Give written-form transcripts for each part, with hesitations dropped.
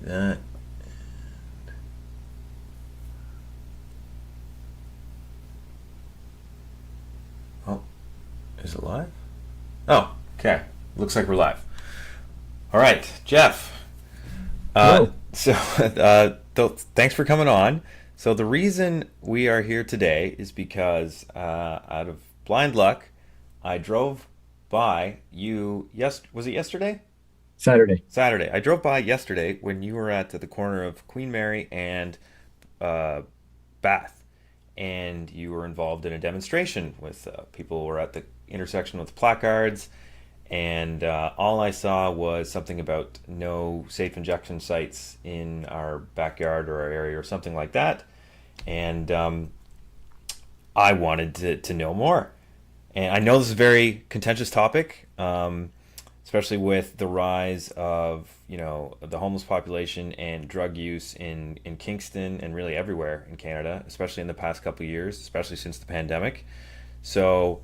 that. Oh, is it live? Oh, okay. Looks like we're live. All right, Jeff. Uh, Hello. so, thanks for coming on. So, the reason we are here today is because, out of blind luck, I drove by you. Yes, was it yesterday? Saturday. Saturday. I drove by yesterday when you were at the corner of Queen Mary and uh, Bath, and you were involved in a demonstration with people who were at the intersection with placards, and all I saw was something about no safe injection sites in our backyard or our area or something like that, and I wanted to know more. And I know this is a very contentious topic, especially with the rise of the homeless population and drug use in Kingston and really everywhere in Canada, especially in the past couple of years, especially since the pandemic. So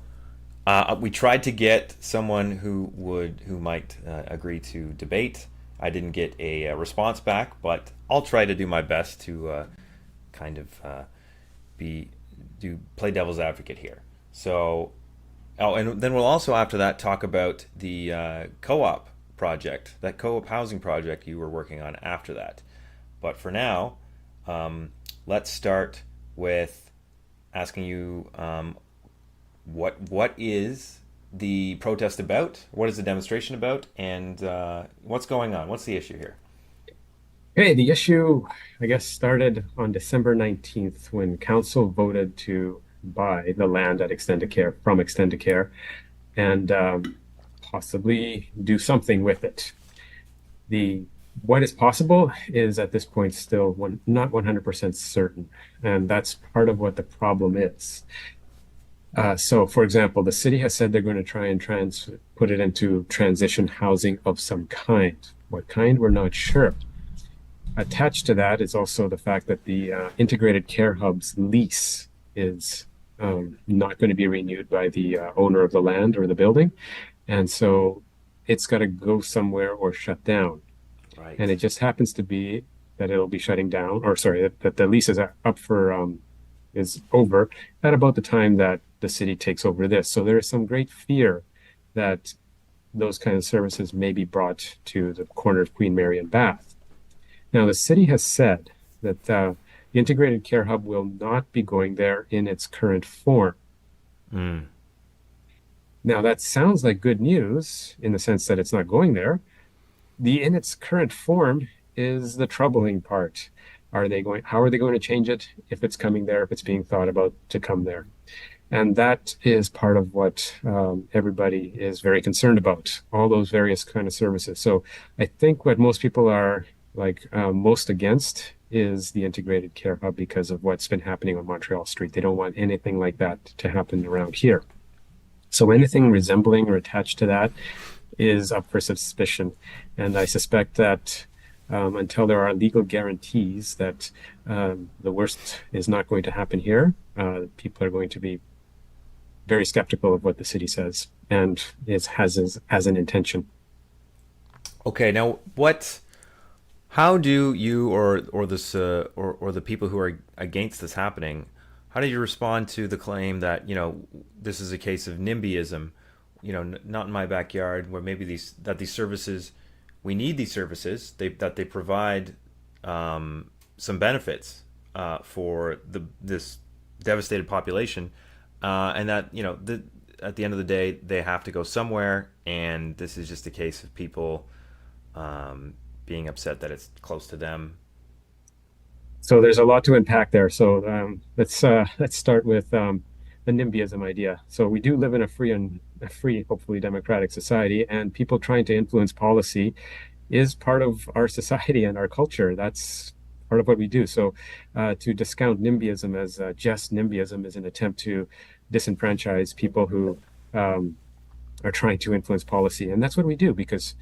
we tried to get someone who might agree to debate. I didn't get a response back, but I'll try to do my best to kind of be do play devil's advocate here. So, oh, and then we'll also after that talk about the co-op project, that co-op housing project you were working on after that. But for now, let's start with asking you what is the protest about? What is the demonstration about? And what's going on? What's the issue here? Okay, the issue, I guess, started on December 19th when council voted to buy the land at Extendicare from Extendicare and possibly do something with it. The What is possible is at this point still not 100% certain, and that's part of what the problem is. So, for example, the city has said they're going to try and put it into transition housing of some kind. What kind, we're not sure. Attached to that is also the fact that the integrated care hub's lease is not going to be renewed by the owner of the land or the building. And so it's got to go somewhere or shut down. And Right. it just happens to be that it'll be shutting down, or sorry, that the lease is up for is over at about the time that the city takes over this. So there is some great fear that those kind of services may be brought to the corner of Queen Mary and Bath. Now, the city has said that the integrated care hub will not be going there in its current form. Mm. Now, that sounds like good news in the sense that it's not going there. The in its current form is the troubling part. How are they going to change it if it's coming there, if it's being thought about to come there? And that is part of what everybody is very concerned about, all those various kind of services. So I think what most people are most against is the integrated care hub because of what's been happening on Montreal Street. They don't want anything like that to happen around here. So anything resembling or attached to that is up for suspicion. And I suspect that until there are legal guarantees that the worst is not going to happen here, people are going to be very skeptical of what the city says and has as an intention. Okay. Now, How do you or this or the people who are against this happening? How do you respond to the claim that this is a case of nimbyism? Not in my backyard, where maybe these services, we need these services. They provide some benefits for this devastated population, and that at the end of the day they have to go somewhere, and this is just a case of people being upset that it's close to them. So there's a lot to unpack there. So let's start with the NIMBYism idea. So we do live in a free, hopefully democratic society, and people trying to influence policy is part of our society and our culture. That's part of what we do. So to discount NIMBYism as just NIMBYism is an attempt to disenfranchise people who are trying to influence policy, and that's what we do because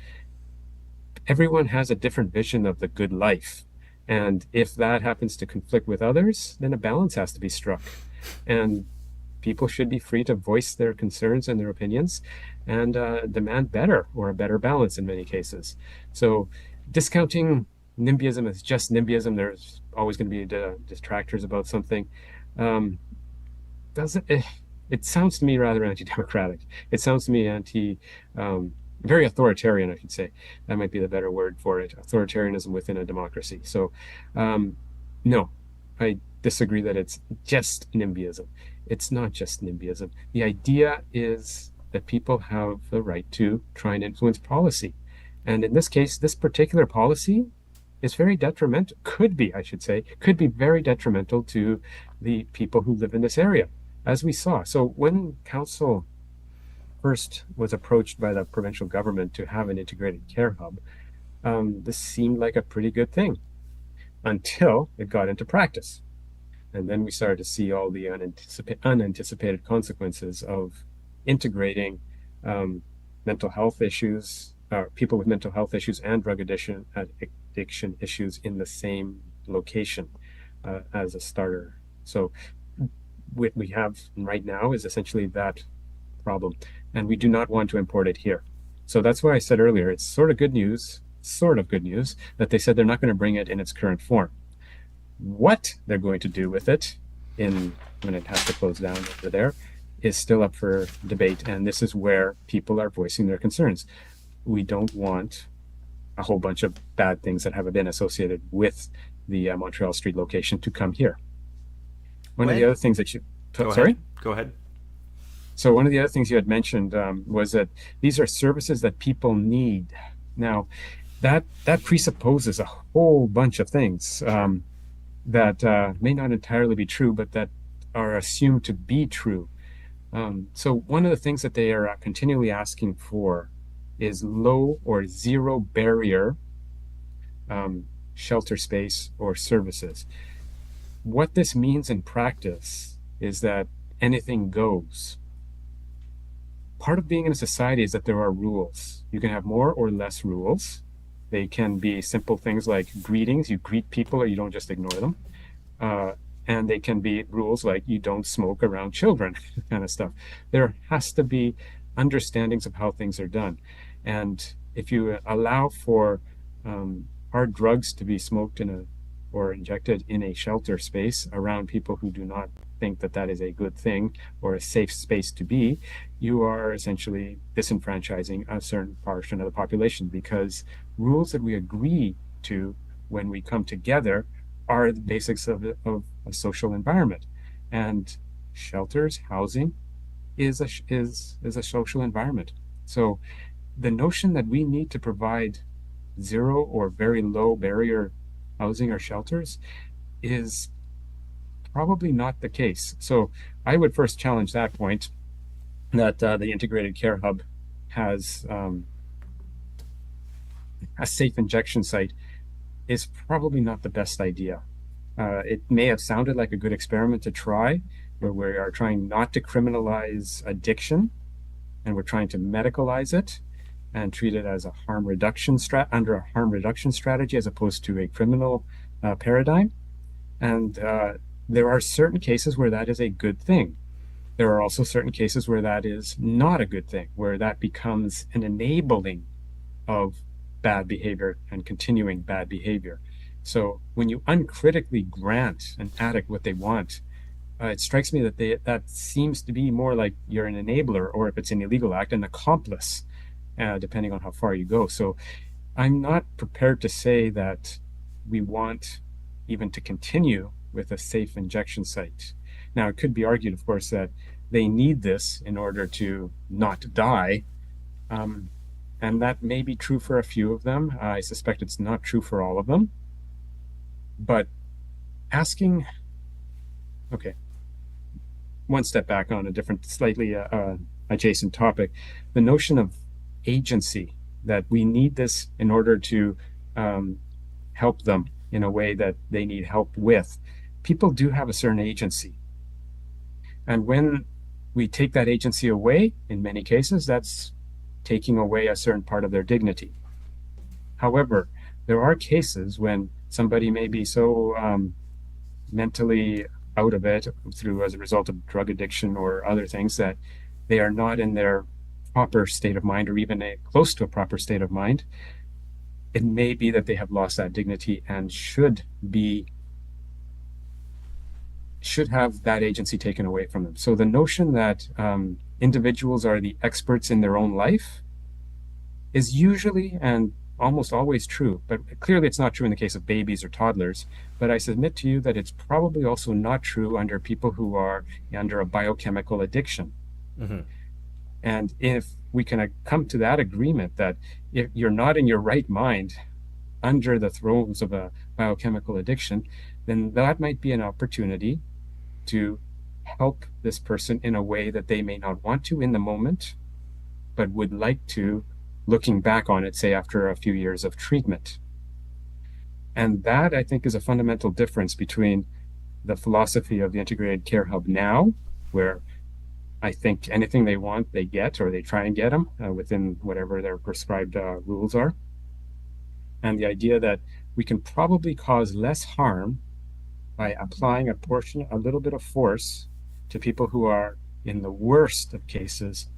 everyone has a different vision of the good life. And if that happens to conflict with others, then a balance has to be struck. And people should be free to voice their concerns and their opinions and demand better or a better balance in many cases. So discounting NIMBYism is just NIMBYism. There's always going to be distractors about something. Um, doesn't it sounds to me rather anti-democratic. It sounds to me um, very authoritarian, I should say. That might be the better word for it. Authoritarianism within a democracy. So, um, no, I disagree that it's just NIMBYism. It's not just NIMBYism. The idea is that people have the right to try and influence policy. And in this case, this particular policy is very detrimental, could be, I should say, could be very detrimental to the people who live in this area, as we saw. So when council first was approached by the provincial government to have an integrated care hub, this seemed like a pretty good thing until it got into practice. And then we started to see all the unanticipated consequences of integrating mental health issues, people with mental health issues and drug addiction issues in the same location as a starter. So what we have right now is essentially that problem, and we do not want to import it here. So that's why I said earlier, it's sort of good news, that they said they're not going to bring it in its current form. What they're going to do with it when it has to close down over there is still up for debate, and this is where people are voicing their concerns. We don't want a whole bunch of bad things that have been associated with the Montreal Street location to come here. One of the When other things that you, Go ahead. sorry? Go ahead. So one of the other things you had mentioned was that these are services that people need. Now, that presupposes a whole bunch of things that may not entirely be true, but that are assumed to be true. So one of the things that they are continually asking for is low or zero barrier shelter space or services. What this means in practice is that anything goes. Part of being in a society is that there are rules. You can have more or less rules. They can be simple things like greetings. You greet people or you don't just ignore them. And they can be rules like you don't smoke around children, kind of stuff. There has to be understandings of how things are done. And if you allow for hard drugs to be smoked or injected in a shelter space around people who do not think that that is a good thing or a safe space to be, you are essentially disenfranchising a certain portion of the population, because rules that we agree to when we come together are the basics of a social environment. And shelters, housing is a social environment. So the notion that we need to provide zero or very low barrier housing or shelters is probably not the case. So I would first challenge that point, that the integrated care hub has a safe injection site is probably not the best idea. It may have sounded like a good experiment to try, where we are trying not to criminalize addiction, and we're trying to medicalize it and treat it as a under a harm reduction strategy as opposed to a criminal paradigm. And there are certain cases where that is a good thing. There are also certain cases where that is not a good thing, where that becomes an enabling of bad behavior and continuing bad behavior. So when you uncritically grant an addict what they want, it strikes me that that seems to be more like you're an enabler, or if it's an illegal act, an accomplice, depending on how far you go. So I'm not prepared to say that we want even to continue with a safe injection site. Now, it could be argued, of course, that they need this in order to not die. And that may be true for a few of them. I suspect it's not true for all of them. But asking, okay, one step back on a different, slightly adjacent topic, the notion of agency, that we need this in order to help them in a way that they need help with. People do have a certain agency. And when we take that agency away, in many cases, that's taking away a certain part of their dignity. However, there are cases when somebody may be so mentally out of it as a result of drug addiction or other things that they are not in their proper state of mind, or even close to a proper state of mind. it may be that they have lost that dignity and should have that agency taken away from them. So the notion that individuals are the experts in their own life is usually and almost always true, but clearly it's not true in the case of babies or toddlers. But I submit to you that it's probably also not true under people who are under a biochemical addiction. Hmm. And if we can come to that agreement that if you're not in your right mind under the throes of a biochemical addiction, then that might be an opportunity to help this person in a way that they may not want to in the moment, but would like to looking back on it, say after a few years of treatment. And that I think is a fundamental difference between the philosophy of the integrated care hub now, where I think anything they want, they get, or they try and get them within whatever their prescribed rules are. And the idea that we can probably cause less harm by applying a little bit of force to people who are, in the worst of cases,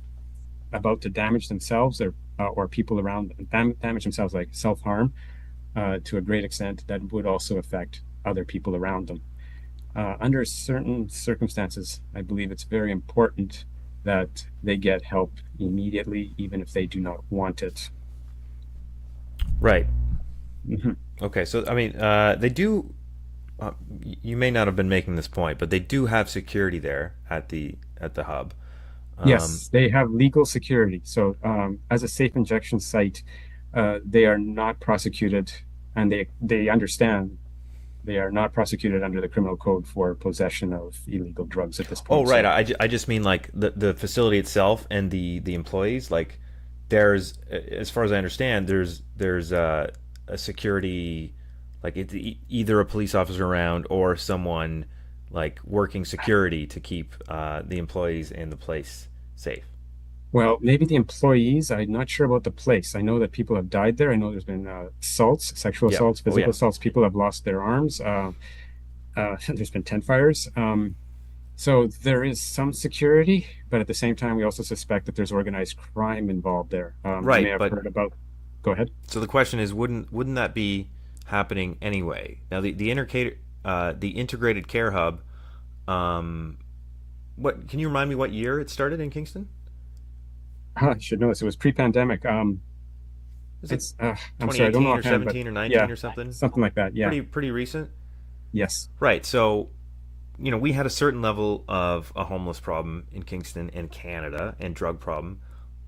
about to damage themselves or people around them, damage themselves like self-harm to a great extent that would also affect other people around them. Under certain circumstances, I believe it's very important that they get help immediately, even if they do not want it. Right. Mhm. Okay. So I mean, they do. You may not have been making this point, but they do have security there at the hub. Um, Yes, they have legal security. So, as a safe injection site, they are not prosecuted, and they understand they are not prosecuted under the criminal code for possession of illegal drugs at this oh, point. right. So, I just mean like the facility itself and the employees. Like, there's as far as I understand, there's a security, like it's either a police officer around or someone like working security to keep the employees and the place safe. well, maybe the employees. I'm not sure about the place. I know that people have died there. I know there's been assaults, sexual Yeah. assaults, Oh, physical yeah. assaults. People have lost their arms. There's been tent fires. So there is some security, but at the same time, we also suspect that there's organized crime involved there. You may Right. have But heard about. Go ahead. so the question is, wouldn't that be happening anyway? Now the integrated care hub. Um, what can you remind me what year it started in Kingston? I should know this. It was pre-pandemic. Is it I'm sorry, I don't know 2018 or offhand, but 17 or yeah, 19 or something? something like that. Yeah. Pretty recent. Yes. Right. So, we had a certain level of a homeless problem in Kingston and Canada and drug problem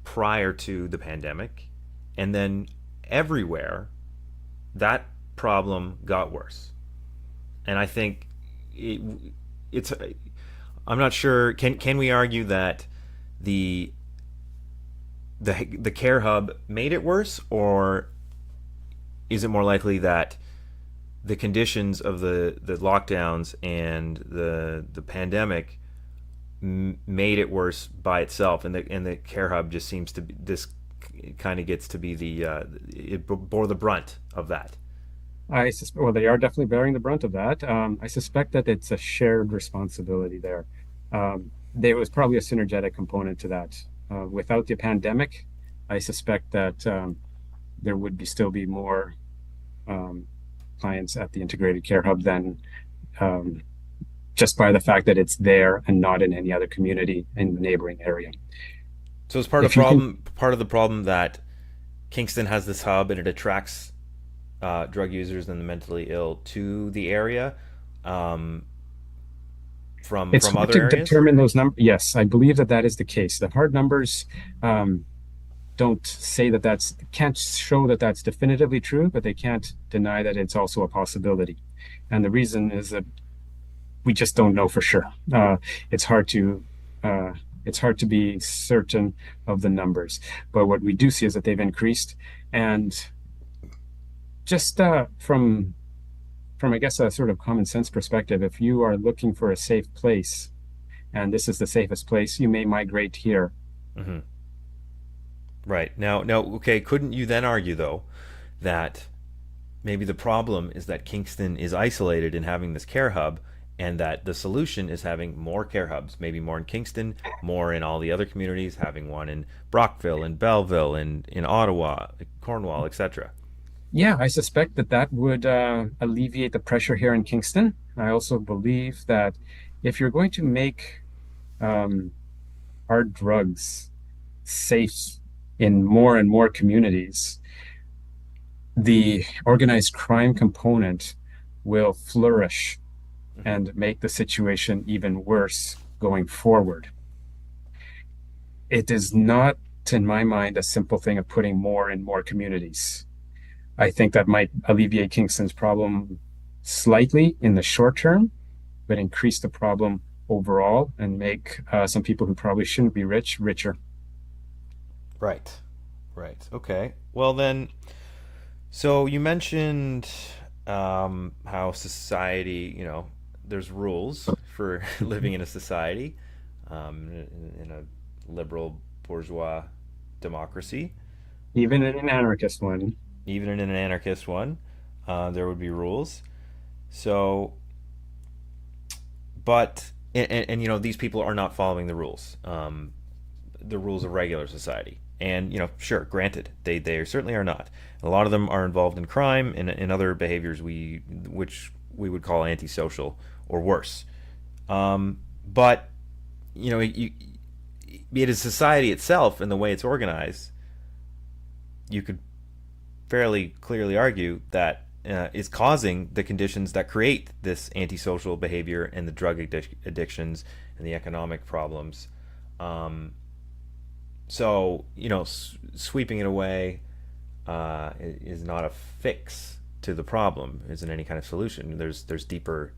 prior to the pandemic. And then everywhere that problem got worse. And I think it, it's I'm not sure can we argue that the the care hub made it worse, or is it more likely that the conditions of the lockdowns and the pandemic made it worse by itself, and the care hub just seems to be this kind of gets to be it bore the brunt of that. I suspect, well, they are definitely bearing the brunt of that. I suspect that it's a shared responsibility there. There was probably a synergetic component to that. Without the pandemic, I suspect that there would still be more um, clients at the integrated care hub than um, just by the fact that it's there and not in any other community in the neighboring area. So it's If you can, part of the problem that Kingston has this hub and it attracts drug users and the mentally ill to the area, um, it's from hard other to areas. determine those numbers. Yes, I believe that that is the case. The hard numbers um, don't say that can't show that that's definitively true, but they can't deny that it's also a possibility. And the reason is that we just don't know for sure. It's hard to uh, it's hard to be certain of the numbers. But what we do see is that they've increased, and just from I guess a sort of common sense perspective, if you are looking for a safe place and this is the safest place, you may migrate here. Hmm. Right. Now, okay, couldn't you then argue though that maybe the problem is that Kingston is isolated in having this care hub, and that the solution is having more care hubs, maybe more in Kingston, more in all the other communities, having one in Brockville, in Belleville, in Ottawa, Cornwall, etc. Yeah, I suspect that that would alleviate the pressure here in Kingston. I also believe that if you're going to make um, hard drugs safe in more and more communities, the organized crime component will flourish Hmm. and make the situation even worse going forward. It is not, in my mind, a simple thing of putting more in more communities. I think that might alleviate Kingston's problem slightly in the short term, but increase the problem overall and make some people who probably shouldn't be rich richer. Right. Right. Okay. Well, then, so you mentioned how society, there's rules for living in a society, in a liberal bourgeois democracy. Even in an anarchist one, Even in an anarchist one, there would be rules. So, but and these people are not following the rules of regular society. And sure, granted, they certainly are not. A lot of them are involved in crime and other behaviors which we would call antisocial or worse. But it is society itself and the way it's organized. You could fairly clearly argue that is causing the conditions that create this antisocial behavior and the drug addictions and the economic problems. Um, so sweeping it away is not a fix to the problem. Isn't any kind of solution. There's deeper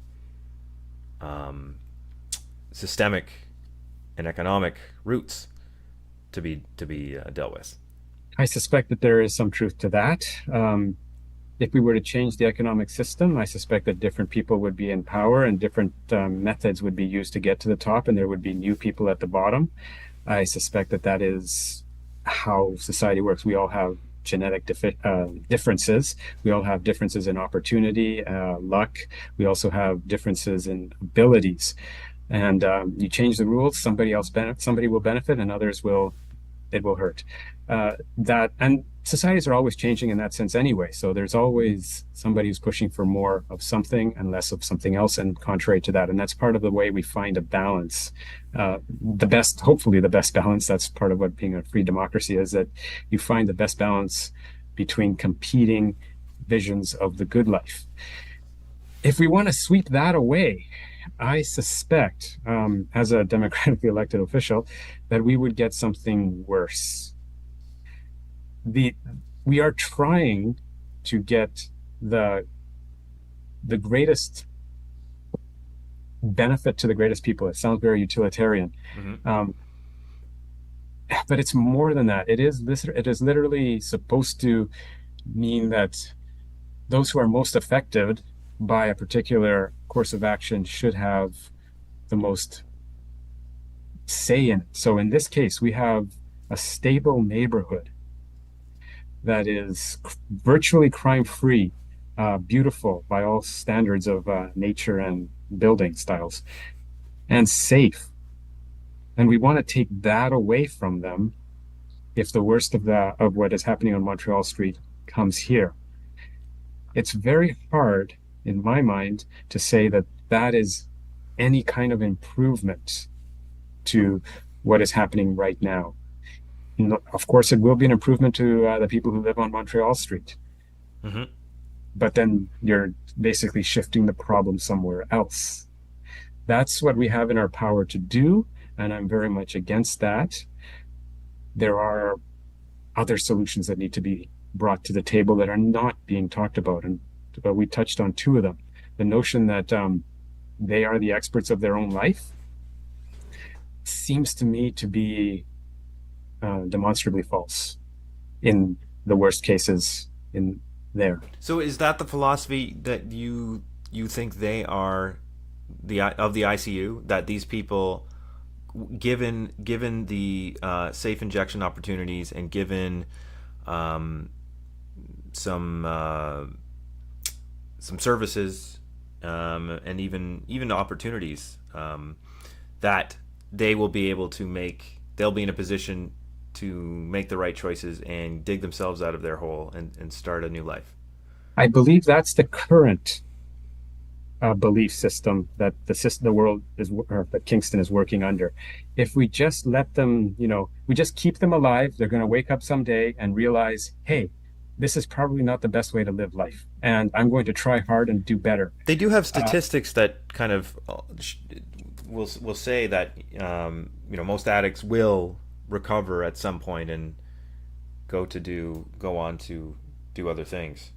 systemic and economic roots to be dealt with. I suspect that there is some truth to that. If we were to change the economic system, I suspect that different people would be in power and different methods would be used to get to the top, and there would be new people at the bottom. I suspect that that is how society works. We all have genetic differences. We all have differences in opportunity, luck. We also have differences in abilities. And you change the rules, somebody will benefit, and others will it will hurt. That and societies are always changing in that sense anyway. So there's always somebody who's pushing for more of something and less of something else, and contrary to that. And that's part of the way we find a balance. Hopefully, the best balance. That's part of what being a free democracy is, that you find the best balance between competing visions of the good life. If we want to sweep that away, I suspect, as a democratically elected official, that we would get something worse. The we are trying to get the the greatest benefit to the greatest people. It sounds very utilitarian, Mm-hmm. um, but it's more than that. It is literally supposed to mean that those who are most affected by a particular course of action should have the most say in it. So in this case, we have a stable neighborhood that is virtually crime-free, beautiful by all standards of nature and building styles, and safe. And we want to take that away from them if the worst of what is happening on Montreal Street comes here. It's very hard, in my mind, to say that that is any kind of improvement to what is happening right now. No, of course, it will be an improvement to the people who live on Montreal Street, Mm-hmm. but then you're basically shifting the problem somewhere else. That's what we have in our power to do, and I'm very much against that. There are other solutions that need to be brought to the table that are not being talked about, and we touched on two of them. The notion that they are the experts of their own life seems to me to be demonstrably false in the worst cases in there. So is that the philosophy that you think they are the ICU, that these people, given the safe injection opportunities and given um, some some services and even opportunities, that they'll be in a position to make the right choices and dig themselves out of their hole and start a new life. I believe that's the current belief system that the world is, or that Kingston is working under. If we just let them, we just keep them alive, they're going to wake up someday and realize, hey, this is probably not the best way to live life, and I'm going to try hard and do better. They do have Uh, statistics that kind of will say that most addicts will recover at some point and go on to do other things.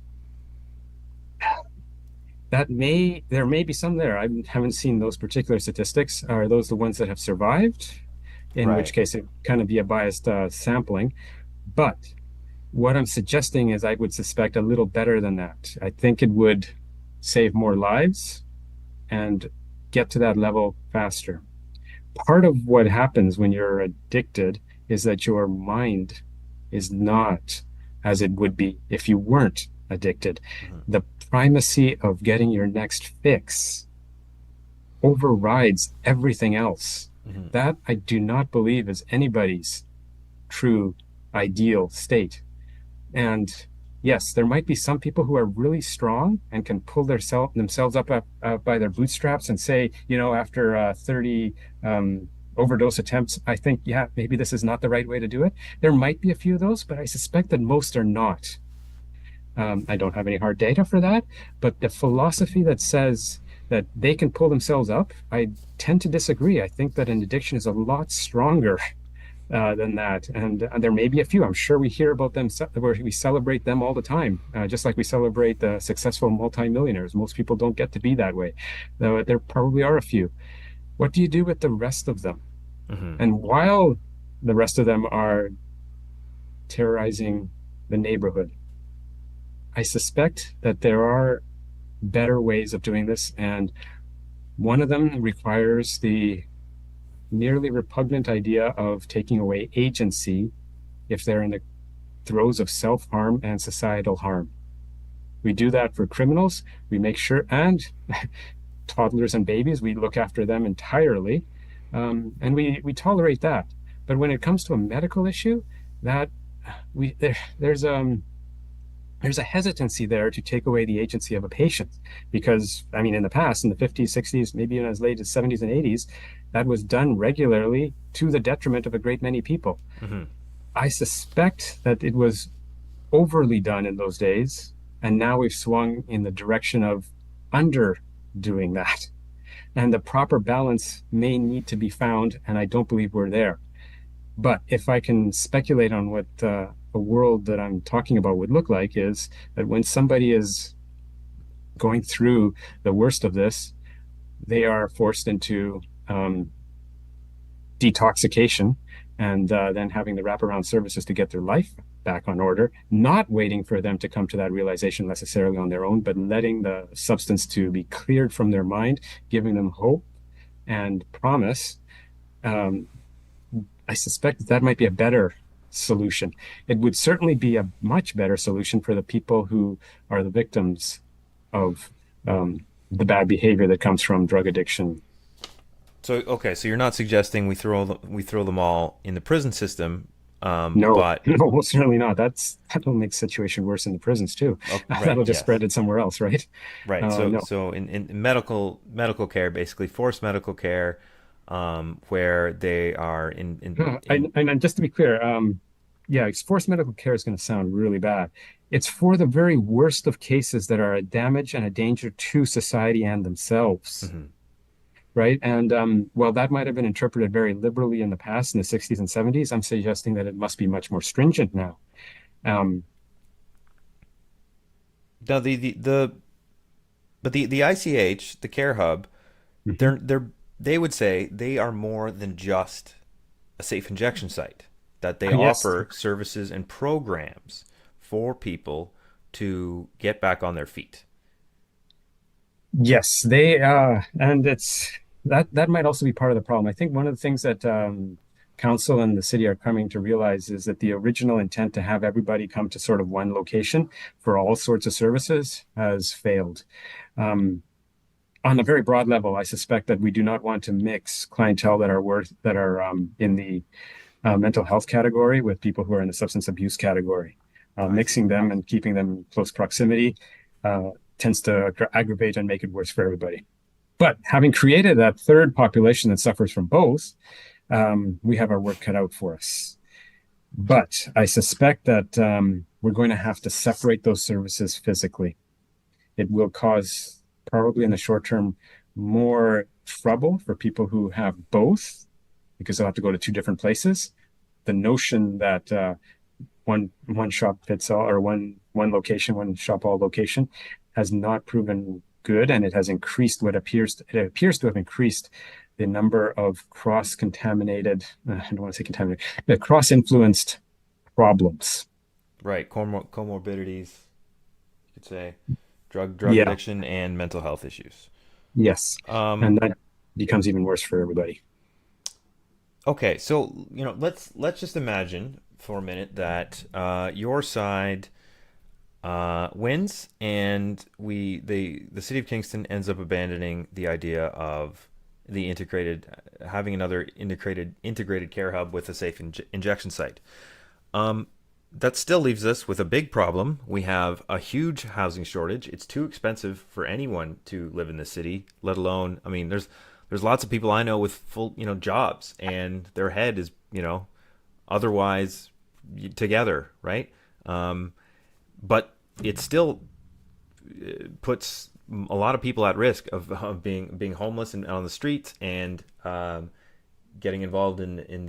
there may be some there. I haven't seen those particular statistics. Are those the ones that have survived? In which Right. case, it kind of be a biased sampling. But what I'm suggesting is I would suspect a little better than that. I think it would save more lives and get to that level faster. Part of what happens when you're addicted is that your mind is not as it would be if you weren't addicted. Hmm. The primacy of getting your next fix overrides everything else. Hmm. That I do not believe is anybody's true ideal state. And yes, there might be some people who are really strong and can pull themselves up by their bootstraps and say, after 30 overdose attempts, I think, yeah, maybe this is not the right way to do it. There might be a few of those, but I suspect that most are not. I don't have any hard data for that, but the philosophy that says that they can pull themselves up, I tend to disagree. I think that an addiction is a lot stronger than that. And there may be a few. I'm sure we hear about them where we celebrate them all the time, just like we celebrate the successful multimillionaires. Most people don't get to be that way, though there probably are a few. What do you do with the rest of them? Hmm. And while the rest of them are terrorizing the neighborhood, I suspect that there are better ways of doing this. And one of them requires the nearly repugnant idea of taking away agency if they're in the throes of self-harm and societal harm. We do that for criminals. We make sure, and toddlers and babies, we look after them entirely, and we tolerate that. But when it comes to a medical issue, that we there, there's a hesitancy there to take away the agency of a patient because, I mean, in the past, in the 50s, 60s, maybe even as late as 70s and 80s, that was done regularly to the detriment of a great many people. Hmm. I suspect that it was overly done in those days, and now we've swung in the direction of underdoing that. And the proper balance may need to be found, and I don't believe we're there. But if I can speculate on what a world that I'm talking about would look like, is that when somebody is going through the worst of this, they are forced into detoxication and then having the wraparound services to get their life back on order, not waiting for them to come to that realization necessarily on their own, but letting the substance to be cleared from their mind, giving them hope and promise. Um, I suspect that might be a better solution. It would certainly be a much better solution for the people who are the victims of the bad behavior that comes from drug addiction. So okay, so you're not suggesting we throw them all in the prison system, No, but no, certainly not. That'll make the situation worse in the prisons too. oh, right, That'll just yes, spread it somewhere else, right? right. So No. so in medical care, basically forced medical care, where they are And just to be clear, yeah, forced medical care is going to sound really bad. It's for the very worst of cases that are a damage and a danger to society and themselves, Mhm. right? And while that might have been interpreted very liberally in the past, in the 60s and 70s, I'm suggesting that it must be much more stringent now. Um, Now the but the ICH, the Care Hub, mhm. they would say they are more than just a safe injection site. That they Yes, offer services and programs for people to get back on their feet. yes, and it's that might also be part of the problem. I think one of the things that council and the city are coming to realize is that the original intent to have everybody come to sort of one location for all sorts of services has failed. Um, on a very broad level, I suspect that we do not want to mix clientele that are in the mental health category with people who are in the substance abuse category. I see. Mixing them and keeping them in close proximity. uh, tends to aggravate and make it worse for everybody. But having created that third population that suffers from both, we have our work cut out for us. But I suspect that we're going to have to separate those services physically. It will cause, probably in the short term, more trouble for people who have both because they'll have to go to two different places. The notion that one shop fits all, or one location, one shop all location, has not proven good, and it has increased it appears to have increased the number of cross contaminated. I don't want to say contaminated, the cross influenced problems. Right, comorbidities, you could say, drug Yeah, addiction and mental health issues. yes, Um, and that becomes even worse for everybody. okay, so let's just imagine for a minute that your side wins, and the city of Kingston ends up abandoning the idea of the integrated having another integrated care hub with a safe injection site. Um, that still leaves us with a big problem. We have a huge housing shortage. It's too expensive for anyone to live in the city, let alone, I mean, there's lots of people I know with full, jobs, and their head is, otherwise together, right? But it still puts a lot of people at risk of being homeless and on the streets, and getting involved in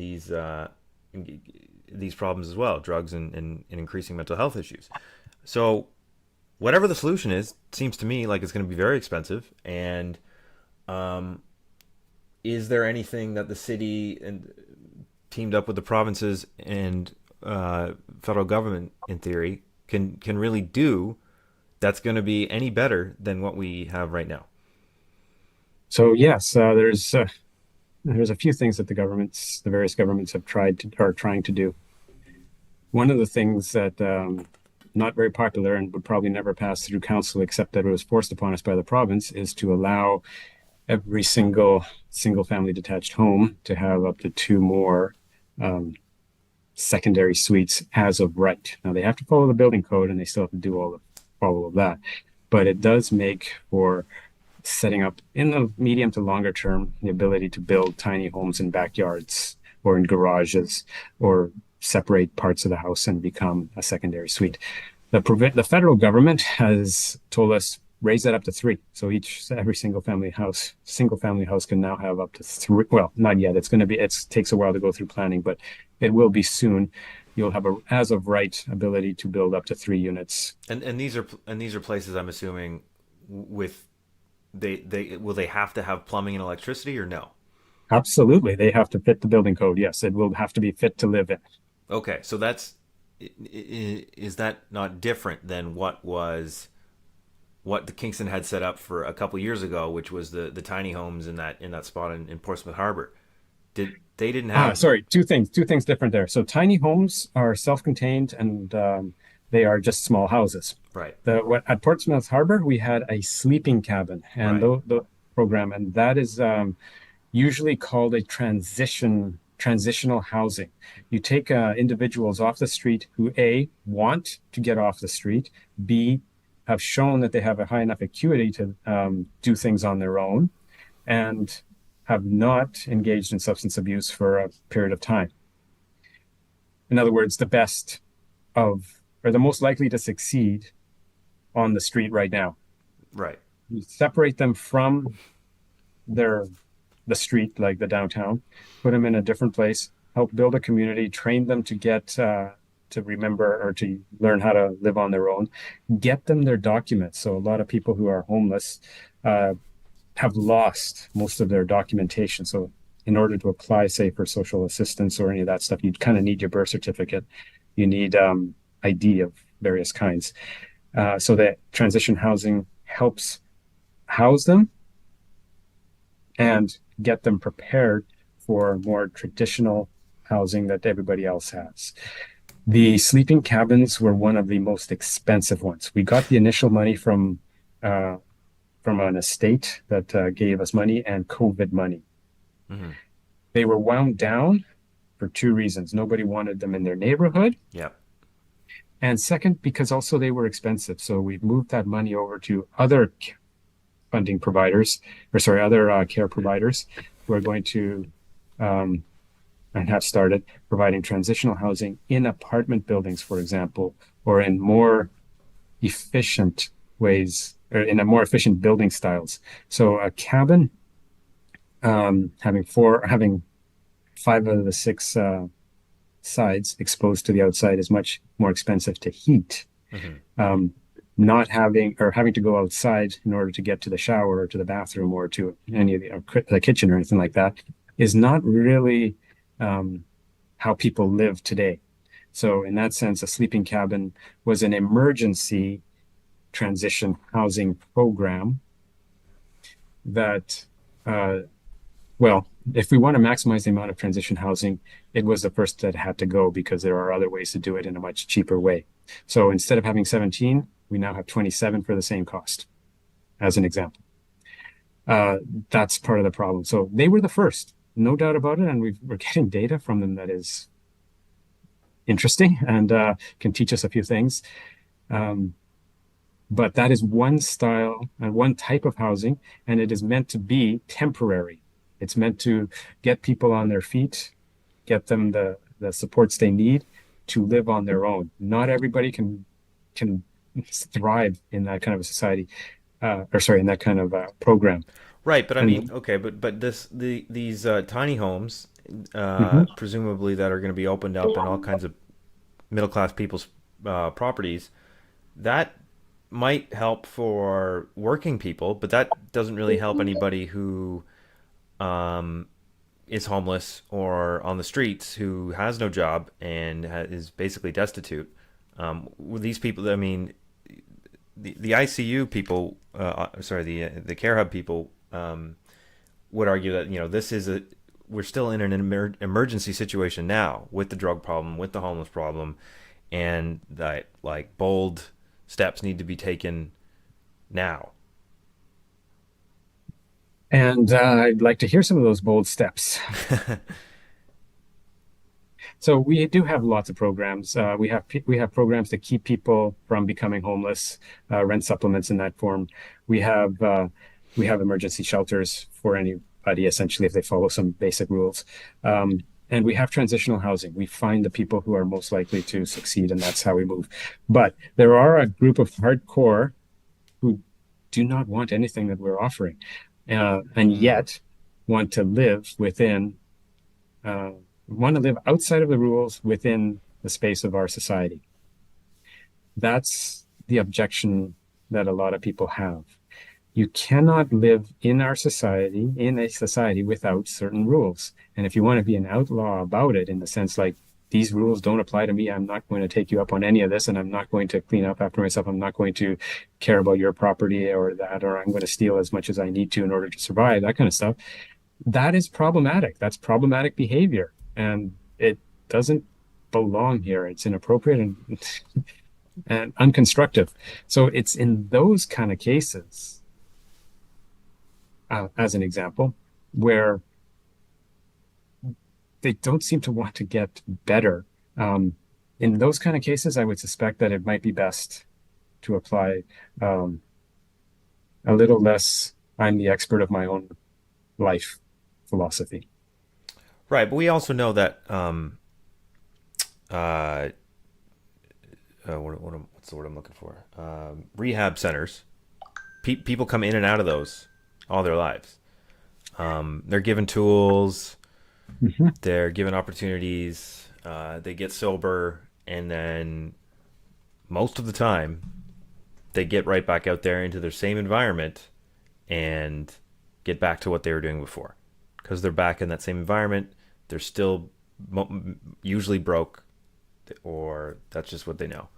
these problems as well, drugs and increasing mental health issues. So whatever the solution is, it seems to me like it's going to be very expensive. And um, is there anything that the city and teamed up with the provinces and federal government, in theory, can really do that's going to be any better than what we have right now? So yes, there's a few things that the various governments have tried to are trying to do. One of the things that not very popular and would probably never pass through council, except that it was forced upon us by the province, is to allow every single family detached home to have up to two more um, secondary suites as of right. Now they have to follow the building code and they still have to do all of that, but it does make for setting up in the medium to longer term the ability to build tiny homes in backyards or in garages or separate parts of the house and become a secondary suite. The federal government has told us raise that up to three. So every single family house can now have up to three. Well, not yet. It takes a while to go through planning, but it will be soon. You'll have a as of right ability to build up to three units. And these are places, I'm assuming, with they will they have to have plumbing and electricity, or no? Absolutely. They have to fit the building code. Yes, it will have to be fit to live in. Okay, so is that not different than what the Kingston had set up for a couple years ago, which was the tiny homes in that spot in Portsmouth Harbor? They didn't have. Sorry, two things different there. So tiny homes are self-contained and they are just small houses. Right, At Portsmouth Harbor, we had a sleeping cabin and right. the program, and that is usually called a transitional housing. You take individuals off the street who A, want to get off the street, B, have shown that they have a high enough acuity to do things on their own, and have not engaged in substance abuse for a period of time. In other words, or the most likely to succeed on the street right now. Right. You separate them from their the street, like the downtown, put them in a different place, help build a community, train them to remember or to learn how to live on their own, get them their documents. So a lot of people who are homeless uh, have lost most of their documentation. So in order to apply, say, for social assistance or any of that stuff, you'd kind of need your birth certificate. You need ID of various kinds. So that transition housing helps house them and get them prepared for more traditional housing that everybody else has. The sleeping cabins were one of the most expensive ones. We got the initial money uh, from an estate that gave us money and COVID money. Hmm. They were wound down for two reasons. Nobody wanted them in their neighborhood, Yeah. And second, because also they were expensive. So we've moved that money over to other funding providers, or sorry, other care providers who are going to um, and have started providing transitional housing in apartment buildings, for example, or in more efficient ways, or in a more efficient building styles. So a cabin, having five out of the six sides exposed to the outside is much more expensive to heat. Hmm. Um, Not having or having to go outside in order to get to the shower or to the bathroom or to any of the kitchen or anything like that is not really um, how people live today. So in that sense, a sleeping cabin was an emergency transition housing program that, uh, well, if we want to maximize the amount of transition housing, it was the first that had to go because there are other ways to do it in a much cheaper way. So instead of having 17, we now have 27 for the same cost, as an example. Uh, that's part of the problem. So they were the first, no doubt about it. And we're getting data from them that is interesting and can teach us a few things. Um, but that is one style and one type of housing, and it is meant to be temporary. It's meant to get people on their feet, get them the supports they need to live on their own. Not everybody can thrive in that kind of a society, or sorry, in that kind of program. Right, but I mean, And okay, but these tiny homes, mhm. presumably that are going to be opened up in all kinds of middle class people's properties, that might help for working people, but that doesn't really help anybody who um, is homeless or on the streets, who has no job and is basically destitute. With these people, I mean, the ICU people, sorry, the care hub people would argue that this is a we're still in an emergency situation now with the drug problem, with the homeless problem, and that like bold steps need to be taken now. And I'd like to hear some of those bold steps. So we do have lots of programs. We have programs to keep people from becoming homeless, rent supplements in that form. We have uh, we have emergency shelters for anybody essentially if they follow some basic rules. And we have transitional housing. We find the people who are most likely to succeed, and that's how we move. But there are a group of hardcore who do not want anything that we're offering, and Mm. yet want to live within uh, want to live outside of the rules within the space of our society. That's the objection that a lot of people have. You cannot live in a society without certain rules. And if you want to be an outlaw about it, in the sense like, these rules don't apply to me, I'm not going to take you up on any of this, and I'm not going to clean up after myself. I'm not going to care about your property or that, or I'm going to steal as much as I need to in order to survive, that kind of stuff. That is problematic. That's problematic behavior. And it doesn't belong here. It's inappropriate and unconstructive. So it's in those kind of cases, as an example, where they don't seem to want to get better. Um, in those kind of cases, I would suspect that it might be best to apply um, a little less, I'm the expert of my own life philosophy. Right, but we also know that uh, what's the word I'm looking for? Rehab centers. People come in and out of those all their lives. They're given tools, Mhm. they're given opportunities, they get sober, and then most of the time they get right back out there into their same environment and get back to what they were doing before. Because they're back in that same environment, they're still usually broke, or that's just what they know.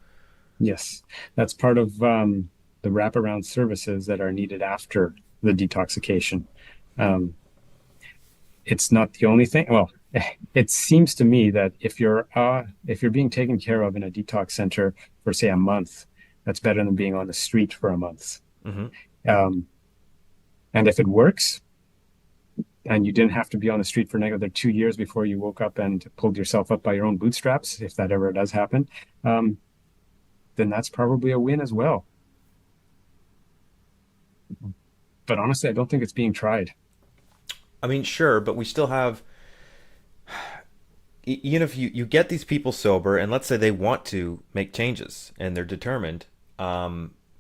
Yes, that's part of the wraparound services that are needed after the detoxification. Um, it's not the only thing. Well, it seems to me that if you're being taken care of in a detox center for say a month, that's better than being on the street for a month. Mm-hmm. Um, and if it works, and you didn't have to be on the street for another 2 years before you woke up and pulled yourself up by your own bootstraps, if that ever does happen, um, then that's probably a win as well. But honestly, I don't think it's being tried. I mean, sure, but we still have, even if you get these people sober and let's say they want to make changes and they're determined,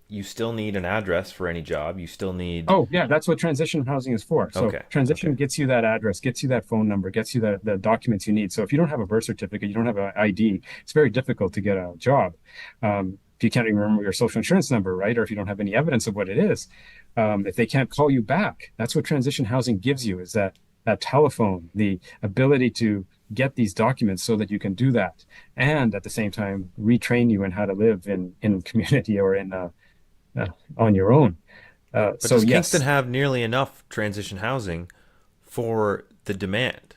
you still need an address for any job. You still need, Oh, yeah, that's what transition housing is for. So okay, transition okay. gets you that address, gets you that phone number, gets you the documents you need. So if you don't have a birth certificate, you don't have an ID, it's very difficult to get a job. If you can't even remember your social insurance number, right? Or if you don't have any evidence of what it is, if they can't call you back, that's what transition housing gives you is that telephone, the ability to get these documents so that you can do that. And at the same time, retrain you in how to live in community or in on your own. But So does Kingston yes, have nearly enough transition housing for the demand?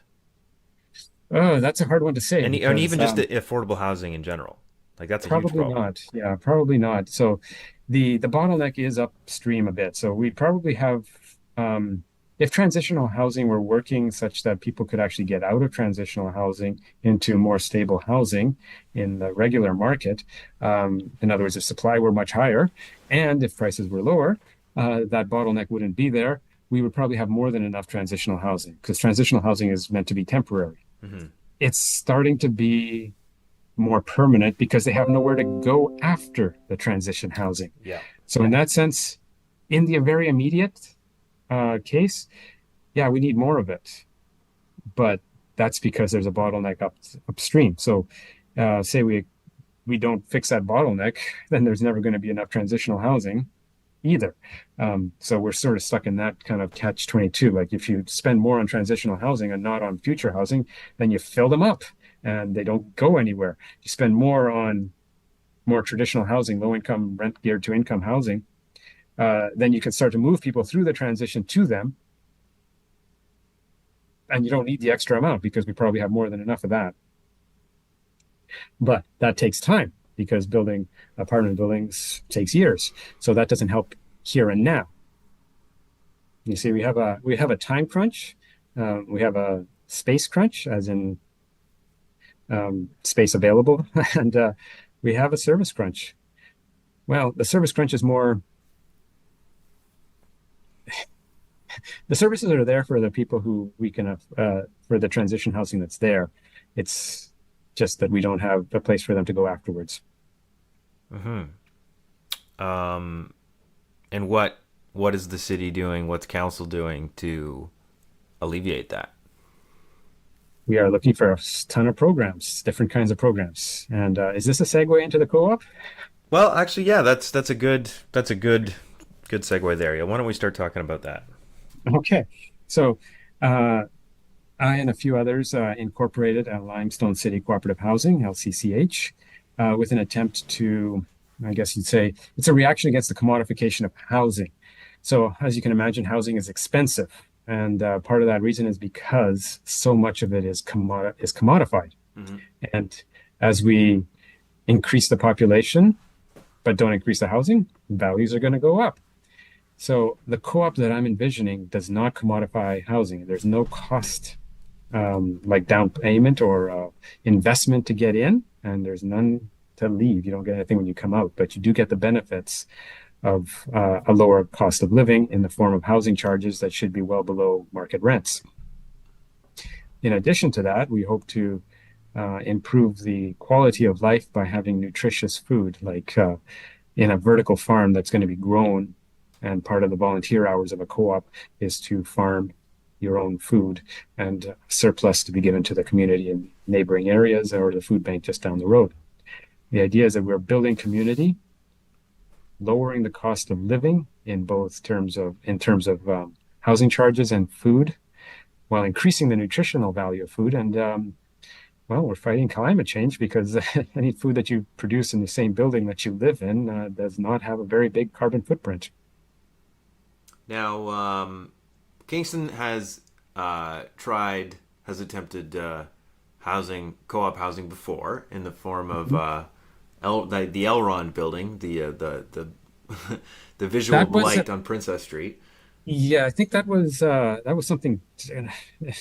oh, that's a hard one to say And because even just the affordable housing in general. Like that's a huge probably problem. not. Yeah, probably not. So the bottleneck is upstream a bit. So we probably have if transitional housing were working such that people could actually get out of transitional housing into more stable housing in the regular market, in other words, if supply were much higher and if prices were lower, that bottleneck wouldn't be there. We would probably have more than enough transitional housing because transitional housing is meant to be temporary. Hmm. It's starting to be more permanent because they have nowhere to go after the transition housing. Yeah. So, in that sense, in the very immediate case, yeah, we need more of it, but that's because there's a bottleneck upstream. So, say we don't fix that bottleneck, then there's never going to be enough transitional housing either. So we're sort of stuck in that kind of catch 22. Like if you spend more on transitional housing and not on future housing, then you fill them up and they don't go anywhere. You spend more on more traditional housing, low income, rent geared to income housing, then you can start to move people through the transition to them. And you don't need the extra amount because we probably have more than enough of that. But that takes time because building apartment buildings takes years. So that doesn't help here and now. You see, we have a time crunch, we have a space crunch, as in space available, and we have a service crunch. Well, the service crunch is more the services are there for the people who we can for the transition housing that's there. It's just that we don't have a place for them to go afterwards. Hmm. Um, and what is the city doing? What's council doing to alleviate that? We are looking for a ton of programs, different kinds of programs. And is this a segue into the co-op? Well, actually, yeah, that's a good segue there. Yeah, why don't we start talking about that? Okay, so uh, I and a few others incorporated a Limestone City Cooperative Housing, LCCH, with an attempt to, I guess you'd say, it's a reaction against the commodification of housing. So, as you can imagine, housing is expensive. And part of that reason is because so much of it is commodified. Hmm. And as we increase the population, but don't increase the housing, values are going to go up. So the co-op that I'm envisioning does not commodify housing. There's no cost like down payment or investment to get in, and there's none to leave. You don't get anything when you come out, but you do get the benefits of a lower cost of living in the form of housing charges that should be well below market rents. In addition to that, we hope to improve the quality of life by having nutritious food, like in a vertical farm that's going to be grown. And part of the volunteer hours of a co-op is to farm your own food and surplus to be given to the community in neighboring areas or the food bank just down the road. The idea is that we're building community, lowering the cost of living in terms of housing charges and food, while increasing the nutritional value of food. And well, we're fighting climate change because any food that you produce in the same building that you live in does not have a very big carbon footprint. Now, Kingston has attempted co-op housing before in the form of Mhm. the Elrond building, the the visual That was blight on Princess Street. Yeah, I think that was something.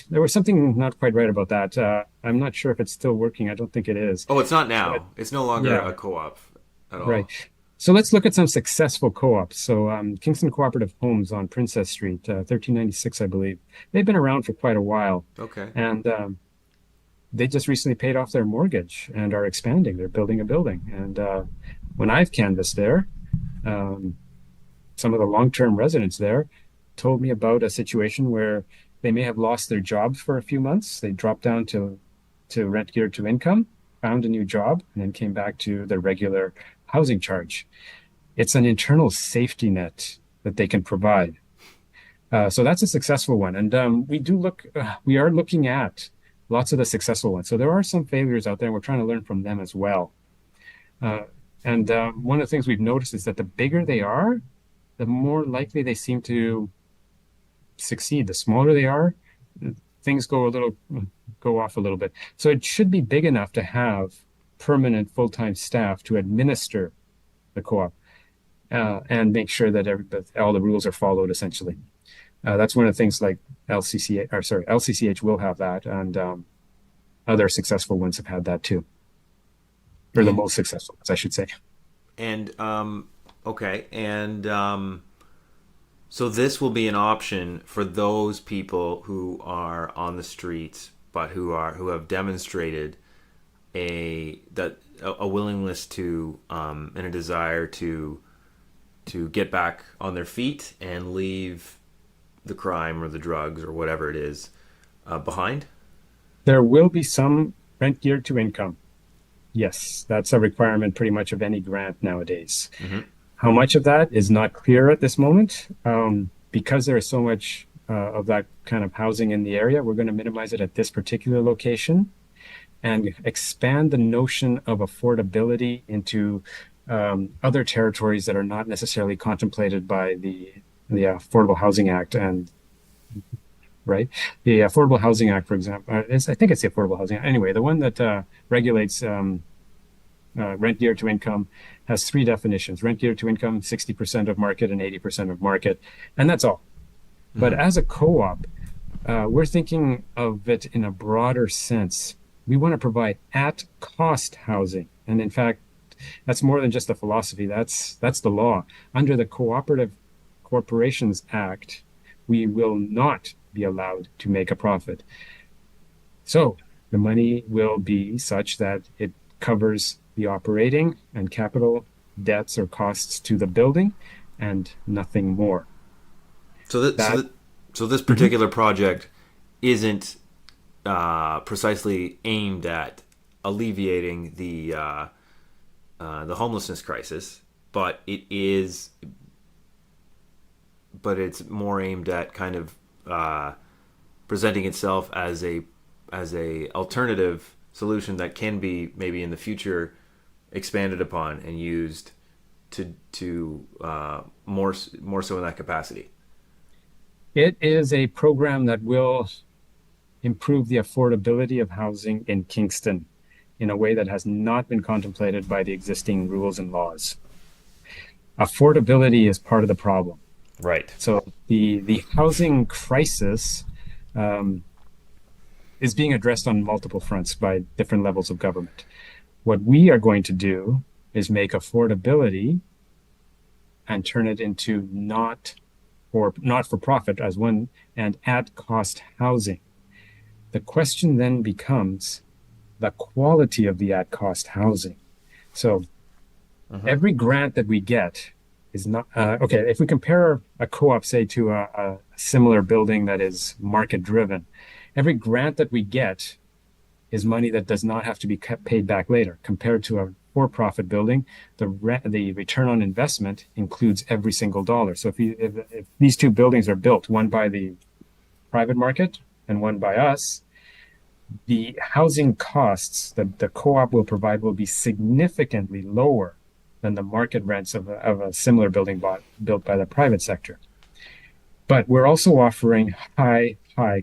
There was something not quite right about that. I'm not sure if it's still working. I don't think it is. Oh, it's not But now. It's no longer yeah, a co-op. at Right. all. So let's look at some successful co-ops. So Kingston Cooperative Homes on Princess Street, 1396, I believe. They've been around for quite a while, Okay. and they just recently paid off their mortgage and are expanding. They're building a building. And when I've canvassed there, um, some of the long-term residents there told me about a situation where they may have lost their jobs for a few months. They dropped down to rent geared to income, found a new job, and then came back to their regular housing charge. It's an internal safety net that they can provide. So that's a successful one. And we are looking at lots of the successful ones. So there are some failures out there, and we're trying to learn from them as well. Uh, and one of the things we've noticed is that the bigger they are, the more likely they seem to succeed. The smaller they are, things go off a little bit. So it should be big enough to have permanent full-time staff to administer the co-op and make sure that all the rules are followed essentially. That's one of the things like LCCH will have that, and other successful ones have had that too, or the And most successful ones, I should say. and okay, and so this will be an option for those people who are on the streets, but who have demonstrated a willingness to and a desire to get back on their feet and leave the crime or the drugs or whatever it is behind. There will be some rent geared to income. Yes, that's a requirement pretty much of any grant nowadays. Mm-hmm. How much of that is not clear at this moment. Because there is so much of that kind of housing in the area, we're going to minimize it at this particular location and expand the notion of affordability into other territories that are not necessarily contemplated by the Affordable Housing Act. And right, the Affordable Housing Act, for example, I think it's the Affordable Housing Act. Anyway, the one that regulates rent geared to income has three definitions: rent geared to income, 60% of market, and 80% of market, and that's all. But Mm-hmm. as a co-op, we're thinking of it in a broader sense. We want to provide at cost housing. And in fact, that's more than just a philosophy. That's the law. Under the Cooperative Corporations Act, we will not be allowed to make a profit. So the money will be such that it covers the operating and capital debts or costs to the building and nothing more. So that so That that so this Mhm. particular project isn't precisely aimed at alleviating the homelessness crisis, but it's more aimed at kind of presenting itself as a alternative solution that can be maybe in the future expanded upon and used to more so in that capacity. It is a program that will improve the affordability of housing in Kingston in a way that has not been contemplated by the existing rules and laws. Affordability is part of the problem. Right. So the housing crisis um, is being addressed on multiple fronts by different levels of government. What we are going to do is make affordability and turn it into not for profit as one and at cost housing. The question then becomes the quality of the at cost housing. So Mm-hmm. every grant that we get is not okay. If we compare a co-op, say, to a similar building that is market driven, every grant that we get is money that does not have to be paid back later. Compared to a for-profit building, the return on investment includes every single dollar. So if these two buildings are built, one by the private market and one by us, the housing costs that the co-op will provide will be significantly lower than the market rents of a similar building built by the private sector. But we're also offering high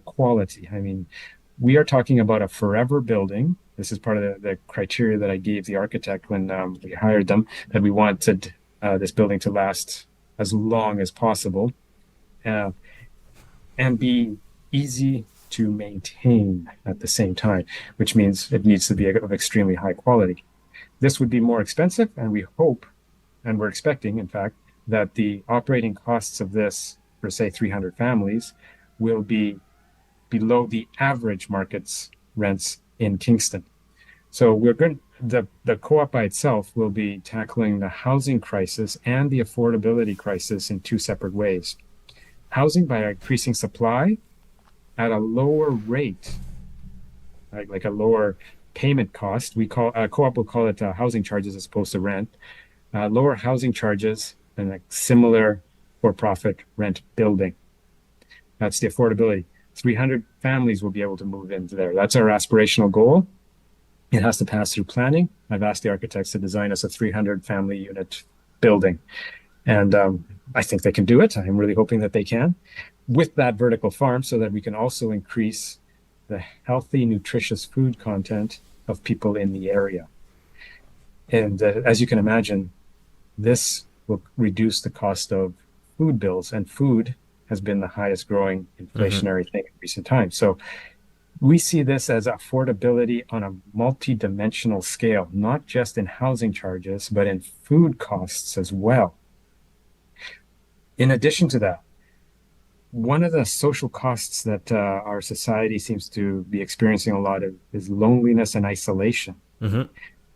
quality. I mean, we are talking about a forever building. This is part of the criteria that I gave the architect when we hired them, that we wanted this building to last as long as possible uh, and be easy to maintain at the same time, which means it needs to be of extremely high quality. This would be more expensive, and we hope, and we're expecting, in fact, that the operating costs of this for, say, 300 families will be below the average market's rents in Kingston. So we're going the co-op by itself will be tackling the housing crisis and the affordability crisis in two separate ways. Housing by increasing supply at a lower rate, like a lower payment cost. We call co-op will call it housing charges as opposed to rent. Lower housing charges than a similar for-profit rent building. That's the affordability. 300 families will be able to move into there. That's our aspirational goal. It has to pass through planning. I've asked the architects to design us a 300 family unit building. And I think they can do it. I'm really hoping that they can with that vertical farm so that we can also increase the healthy, nutritious food content of people in the area. And as you can imagine, this will reduce the cost of food bills, and food has been the highest growing Hmm. inflationary thing in recent times. So we see this as affordability on a multi-dimensional scale, not just in housing charges, but in food costs as well. In addition to that, one of the social costs that our society seems to be experiencing a lot of is loneliness and isolation. Hmm.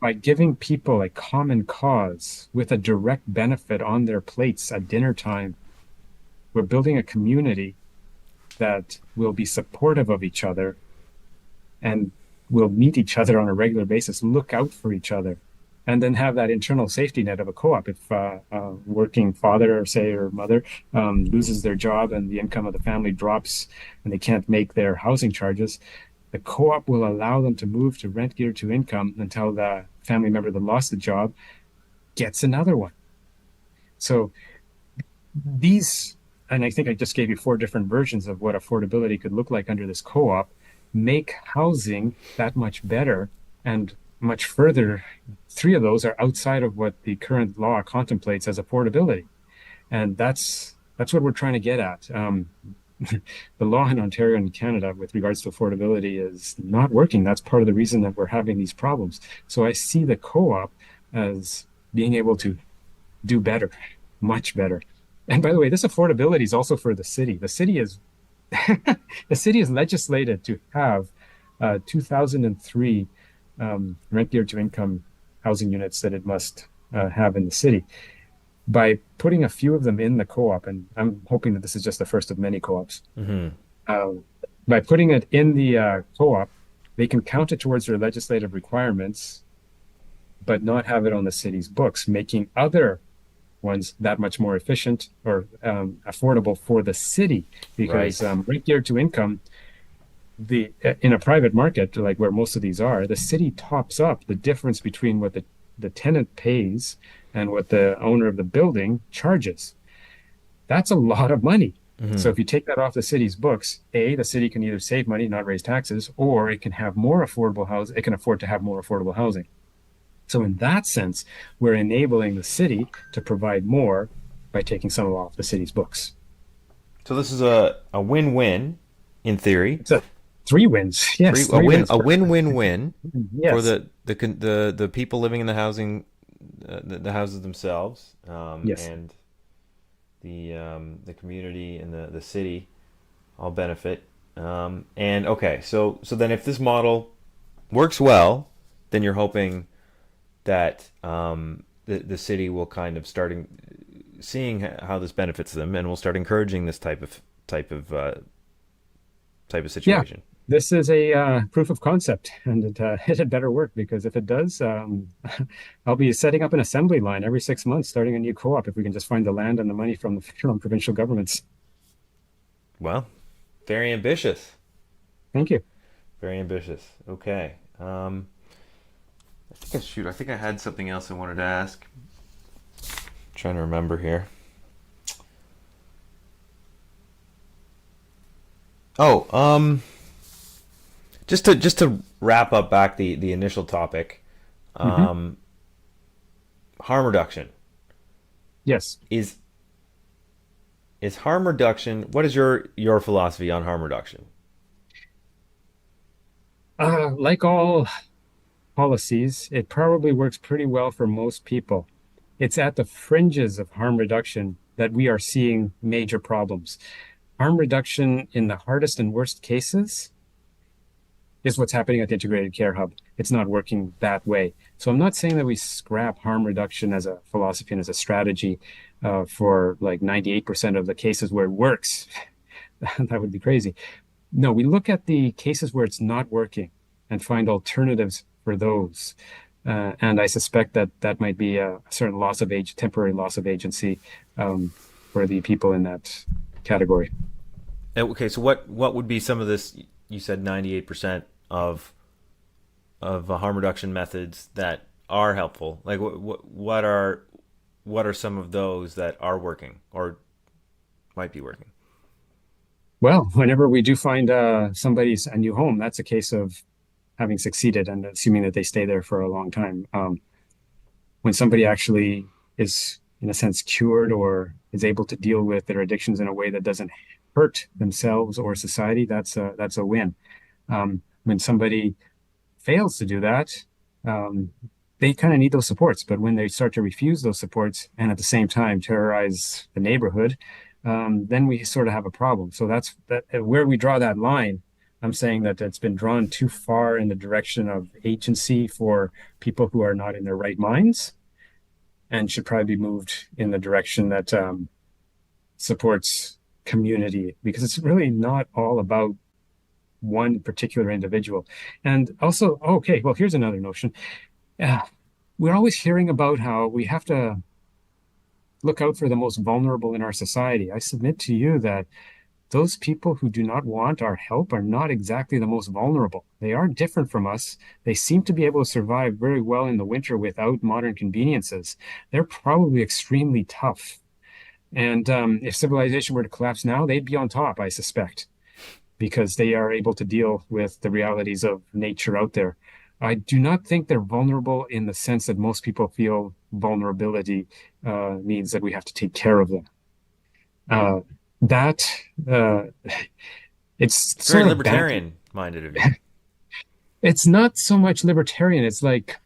By giving people a common cause with a direct benefit on their plates at dinner time, we're building a community that will be supportive of each other and will meet each other on a regular basis, look out for each other, and then have that internal safety net of a co-op. If a working father or say or mother loses their job and the income of the family drops and they can't make their housing charges, the co-op will allow them to move to rent geared to income until the family member that lost the job gets another one. So these, and I think I just gave you four different versions of what affordability could look like under this co-op, make housing that much better and much further. Three of those are outside of what the current law contemplates as affordability. And that's what we're trying to get at. The law in Ontario and Canada with regards to affordability is not working. That's part of the reason that we're having these problems. So I see the co-op as being able to do better, much better. And by the way, this affordability is also for the city. The city is the city is legislated to have 2003 rent geared to income housing units that it must have in the city. By putting a few of them in the co-op, and I'm hoping that this is just the first of many co-ops, Hmm. uh, by putting it in the co-op, they can count it towards their legislative requirements, but not have it on the city's books, making other ones that much more efficient or affordable for the city. Because Right. rent geared to income, the in a private market like where most of these are, the city tops up the difference between what the tenant pays and what the owner of the building charges. That's a lot of money. So Hmm. if you take that off the city's books, A, the city can either save money, not raise taxes, or it can have more affordable housing. It can afford to have more affordable housing. So in that sense, we're enabling the city to provide more by taking some off the city's books. So this is a win-win in theory. It's a three wins. Yes, three wins. A win-win-win for Yes, the people living in the housing, the houses themselves, yes. and the community and the city all benefit. And okay, so then if this model works well, then you're hoping that the city will kind of starting seeing how this benefits them, and will start encouraging this type of uh, type of Yeah, situation. this is a proof of concept, and it had better work because if it does, I'll be setting up an assembly line every 6 months, starting a new co-op if we can just find the land and the money from the federal and provincial governments. Well, very ambitious. Thank you. Very ambitious. Okay. I think I had something else I wanted to ask. Trying to remember here. Oh, just to wrap up back the initial topic, Hmm. um, harm reduction Yes. is is harm reduction. What is your philosophy on harm reduction? Like all policies, it probably works pretty well for most people. It's at the fringes of harm reduction that we are seeing major problems. Harm reduction in the hardest and worst cases is what's happening at the integrated care hub. It's not working that way. So I'm not saying that we scrap harm reduction as a philosophy and as a strategy for like 98% of the cases where it works. That would be crazy. No, we look at the cases where it's not working and find alternatives for those. And I suspect that that might be a certain loss of age, temporary loss of agency for the people in that category. Okay, so what would be some of this? You said 98% of harm reduction methods that are helpful. Like what are some of those that are working or might be working? Well, whenever we do find somebody's a new home, that's a case of having succeeded and assuming that they stay there for a long time. When somebody actually is, in a sense, cured or is able to deal with their addictions in a way that doesn't hurt themselves or society, that's a win. When somebody fails to do that, they kind of need those supports. But when they start to refuse those supports and at the same time terrorize the neighborhood, then we sort of have a problem. So that's where we draw that line. I'm saying that it's been drawn too far in the direction of agency for people who are not in their right minds and should probably be moved in the direction that supports community because it's really not all about one particular individual. And also, okay, well, here's another notion. Uh, we're always hearing about how we have to look out for the most vulnerable in our society. I submit to you that those people who do not want our help are not exactly the most vulnerable. They are different from us. They seem to be able to survive very well in the winter without modern conveniences. They're probably extremely tough. And if civilization were to collapse now, they'd be on top, I suspect, because they are able to deal with the realities of nature out there. I do not think they're vulnerable in the sense that most people feel vulnerability means that we have to take care of them. Uh, that it's It's very sort of back. libertarian minded of you. It's not so much libertarian. It's like,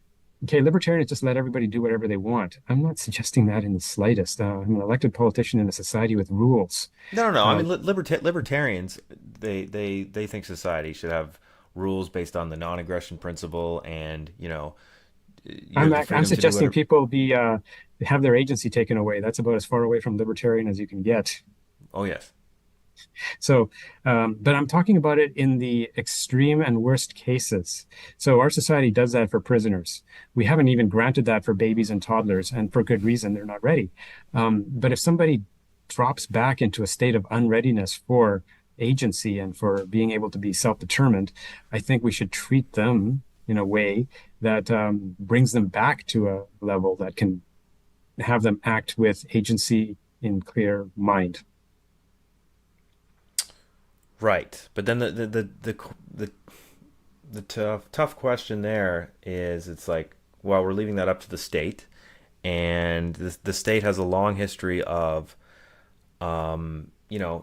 okay, libertarian is just let everybody do whatever they want. I'm not suggesting that in the slightest. I'm an elected politician in a society with rules. No, no, no. I Uh, mean, libertarians they think society should have rules based on the non-aggression principle, and you have the I'm freedom to do suggesting whatever. people be have their agency taken away. That's about as far away from libertarian as you can get. Oh yes, So, but I'm talking about it in the extreme and worst cases. So our society does that for prisoners. We haven't even granted that for babies and toddlers, and for good reason, they're not ready. But if somebody drops back into a state of unreadiness for agency and for being able to be self-determined, I think we should treat them in a way that brings them back to a level that can have them act with agency in clear mind. right. But then the the tough question there is, it's like, well, we're leaving that up to the state, and the state has a long history of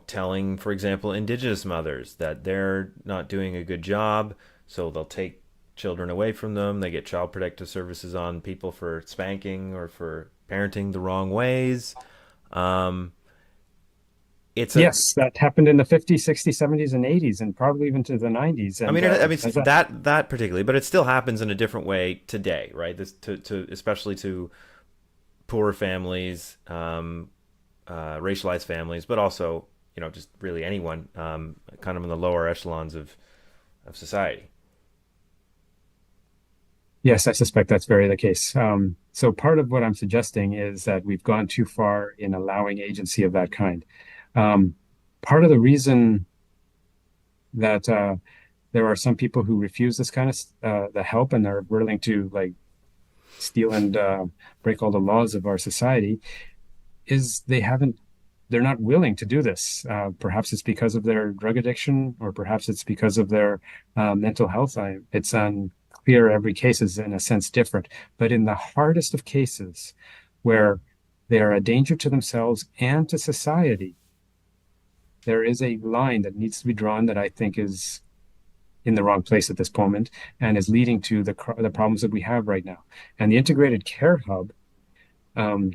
telling, for example, indigenous mothers that they're not doing a good job, so they'll take children away from them. They get child protective services on people for spanking or for parenting the wrong ways. Um, it's a, Yes, that happened in the 50s, 60s, 70s, and 80s, and probably even to the 90s. I And mean, I mean as a, that particularly, but it still happens in a different way today, right? This to especially to poorer families, racialized families, but also just really anyone, kind of in the lower echelons of society. yes, I suspect that's very the case. So part of what I'm suggesting is that we've gone too far in allowing agency of that kind. Um, Part of the reason that there are some people who refuse this kind of the help and are willing to like steal and break all the laws of our society is they're not willing to do this. Perhaps it's because of their drug addiction, or perhaps it's because of their mental health. It's unclear. Every case is, in a sense, different. But in the hardest of cases, where they are a danger to themselves and to society, there is a line that needs to be drawn that I think is in the wrong place at this moment and is leading to the problems that we have right now. And the integrated care hub um,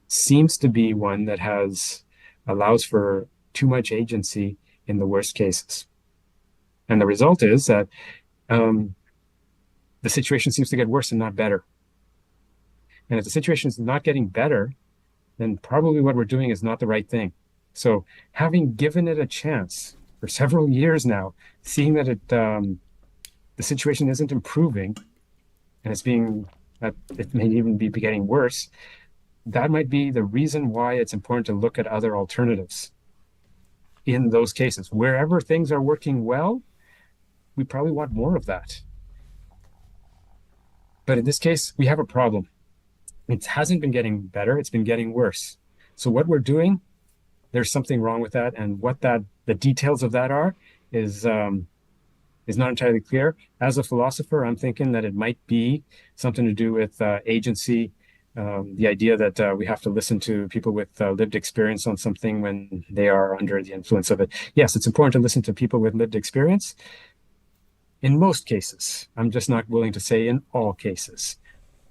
seems to be one that has allows for too much agency in the worst cases. And the result is that um, the situation seems to get worse and not better. And if the situation is not getting better, then probably what we're doing is not the right thing. So, having given it a chance for several years now, seeing that the situation isn't improving and it's being that it may even be getting worse, that might be the reason why it's important to look at other alternatives in those cases. Wherever things are working well, we probably want more of that. But in this case, we have a problem. It hasn't been getting better, it's been getting worse. So what we're doing, there's something wrong with that, and what that the details of that are is not entirely clear. As a philosopher, I'm thinking that it might be something to do with agency, the idea that we have to listen to people with lived experience on something when they are under the influence of it. Yes, it's important to listen to people with lived experience in most cases. I'm just not willing to say in all cases.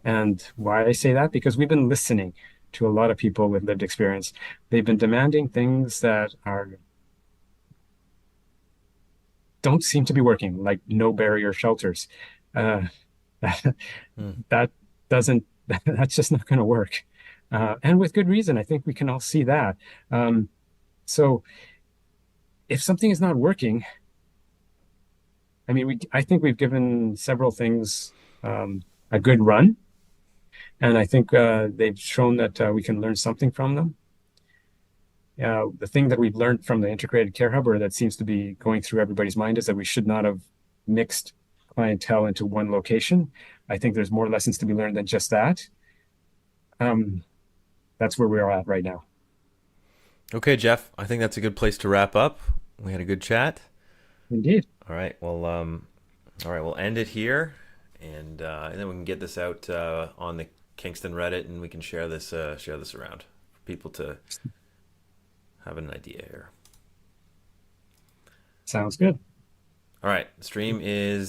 And why I say that? Because we've been listening to a lot of people with lived experience. They've been demanding things that are don't seem to be working, like no barrier shelters. Uh, Hmm. that doesn't, that's just not going to work. And with good reason. I think we can all see that. Um, so if something is not working, I mean, I think we've given several things a good run, and I think they've shown that we can learn something from them. The thing that we've learned from the integrated care hub, or that seems to be going through everybody's mind, is that we should not have mixed clientele into one location. I think there's more lessons to be learned than just that. Um, that's where we're at right now. Okay, Jeff, I think that's a good place to wrap up. We had a good chat. Indeed. All right. Well, all right. We'll end it here, and then we can get this out on the Kingston Reddit, and we can share this around for people to have an idea here. Sounds good. All right. The stream is